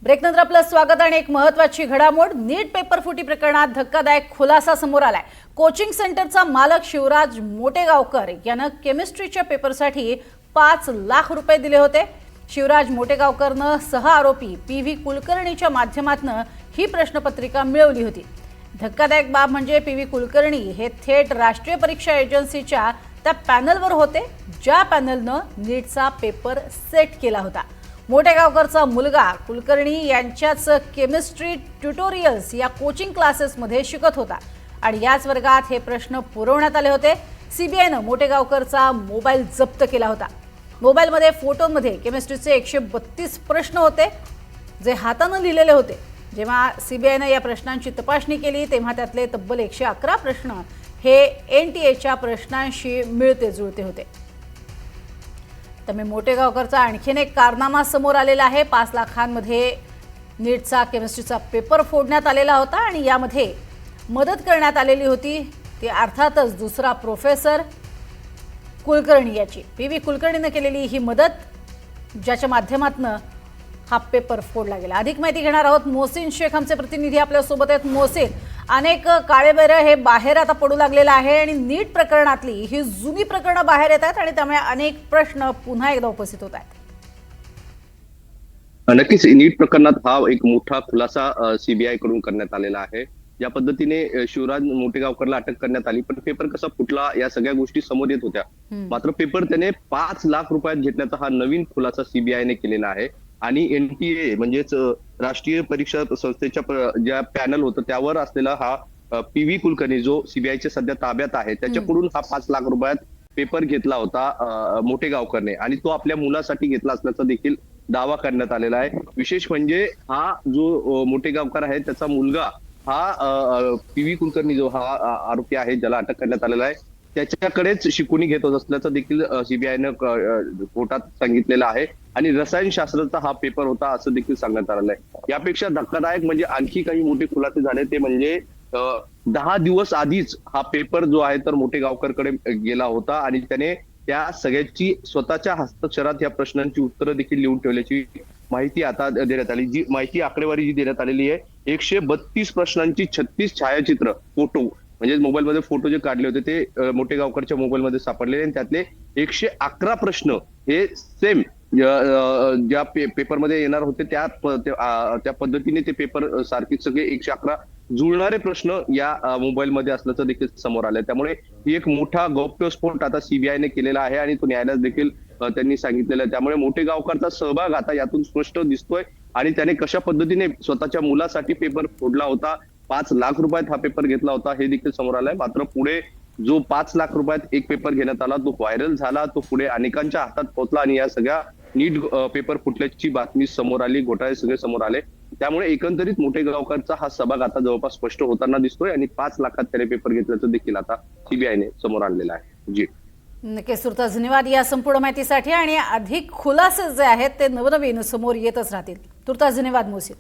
ब्रेकनंतर आपलं स्वागत आणि एक महत्त्वाची घडामोड नीट पेपर फुटी प्रकरणात धक्कादायक खुलासा समोर आलाय। कोचिंग सेंटरचा मालक शिवराज मोटेगावकर यानं केमिस्ट्रीच्या पेपरसाठी 5 लाख रुपये दिले होते। शिवराज मोटेगावकरनं सह आरोपी पीव्ही कुलकर्णीच्या माध्यमातून ही प्रश्नपत्रिका मिळवली होती। धक्कादायक बाब म्हणजे पीव्ही कुलकर्णी हे थेट राष्ट्रीय परीक्षा एजन्सीच्या त्या पॅनलवर होते ज्या पॅनलनं नीटचा पेपर सेट केला होता। मोटेगावकरचा मुलगा कुलकर्णी यांच्याच केमिस्ट्री ट्युटोरियल्स या कोचिंग क्लासेसमध्ये शिकत होता आणि याच वर्गात हे प्रश्न पुरवण्यात आले होते। सीबीआयनं मोटेगावकरचा मोबाईल जप्त केला होता। मोबाईलमध्ये फोटोमध्ये केमिस्ट्रीचे 132 प्रश्न होते जे हाताने लिहिलेले होते। जेव्हा सीबीआयनं या प्रश्नांची तपासणी केली तेव्हा त्यातले तब्बल 111 प्रश्न हे एनटीएच्या प्रश्नांशी मिळते जुळते होते। त्यामुळे मोटेगावकरचा आणखीन एक कारनामा समोर आलेला आहे। 5 लाखांमध्ये नीटचा केमिस्ट्रीचा पेपर फोडण्यात आलेला होता आणि यामध्ये मदत करण्यात आलेली होती ती अर्थातच दुसरा प्रोफेसर कुलकर्णी याची। पीव्ही कुलकर्णीने केलेली ही मदत ज्याच्या माध्यमातून हा पेपर फोडला गेला। अधिक माहिती घेणार आहोत मोहसिन शेख आमचे प्रतिनिधी आपल्या सोबत आहेत। मोहसिन, अनेक काळेबेरं हे बाहेर आता पडू लागलेलं आहे आणि नीट प्रकरणातली ही जुनी प्रकरणं बाहेर येत आहेत आणि त्यामुळे अनेक प्रश्न पुन्हा एकदा उपस्थित होत आहेत। नक्कीच नीट प्रकरणात हा एक मोठा खुलासा सीबीआय कडून करण्यात आलेला आहे। या पद्धतीने शिवराज मोटेगावकरला अटक करण्यात आली, पण पेपर कसा फुटला या सगळ्या गोष्टी समोर येत होत्या। मात्र पेपर त्याने 5 लाख रुपयात घेतल्याचा हा नवीन खुलासा सीबीआयने केलेला आहे आणि एनटीए म्हणजेच राष्ट्रीय परीक्षा संस्थेच्या ज्या पॅनल होतं त्यावर असलेला हा पीव्ही कुलकर्णी जो सीबीआयच्या सध्या ताब्यात आहे त्याच्याकडून हा 5 लाख रुपयात पेपर घेतला होता मोटेगावकरने आणि तो आपल्या मुलासाठी घेतला असल्याचा देखील दावा करण्यात आलेला आहे। विशेष म्हणजे हा जो मोटेगावकर आहे त्याचा मुलगा हा पीव्ही कुलकर्णी जो हा आरोपी आहे ज्याला अटक करण्यात आलेला आहे त्याच्याकडेच शिकवणी घेत होत असल्याचं देखील सीबीआयनं कोर्टात सांगितलेलं आहे आणि रसायनशास्त्राचा हा पेपर होता असं देखील सांगण्यात आलेलं आहे। यापेक्षा धक्कादायक म्हणजे आणखी काही मोठे खुलासे झाले ते म्हणजे 10 दिवस आधीच हा पेपर जो आहे तर मोटेगावकरकडे गेला होता आणि त्याने त्या सगळ्याची स्वतःच्या हस्ताक्षरात या प्रश्नांची उत्तरं देखील लिहून ठेवल्याची माहिती आता देण्यात आली। जी माहिती आकडेवारी जी देण्यात आलेली आहे 132 प्रश्नांची 36 छायाचित्र फोटो म्हणजे मोबाईलमध्ये फोटो जे काढले होते ते मोटेगावकरच्या मोबाईलमध्ये सापडलेले आणि त्यातले 111 प्रश्न हे सेम ज्या पेपरमध्ये येणार होते त्या पद्धतीने ते पेपर सारखे सगळे 111 जुळणारे प्रश्न या मोबाईलमध्ये असल्याचं देखील समोर आलंय। त्यामुळे ही एक मोठा गौप्यस्फोट आता सीबीआयने केलेला आहे आणि तो न्यायालयात देखील त्यांनी सांगितलेलं आहे। त्यामुळे मोटेगावकरचा सहभाग आता यातून स्पष्ट दिसतोय आणि त्याने कशा पद्धतीने स्वतःच्या मुलासाठी पेपर फोडला होता, 5 लाख रुपयात हा पेपर घेतला होता हे देखील समोर आलंय। मात्र पुढे जो 5 लाख रुपयात एक पेपर घेण्यात आला तो व्हायरल झाला, तो पुढे अनेकांच्या हातात पोहोचला आणि या सगळ्या नीट पेपर फुटल्याची बातमी समोर आली, घोटाळे सगळे समोर आले। त्यामुळे एकंदरीत मोटेगावकरचा हा सहभाग आता जवळपास स्पष्ट होताना दिसतोय आणि 5 लाखात त्याने पेपर घेतल्याचं देखील आता सीबीआयने समोर आणलेलं आहे। जी नक्कीच तुर्तास धन्यवाद या संपूर्ण माहितीसाठी आणि अधिक खुलासे जे आहेत ते नवनवीन समोर येतच राहतील। तुर्तास धन्यवाद मोहसिन।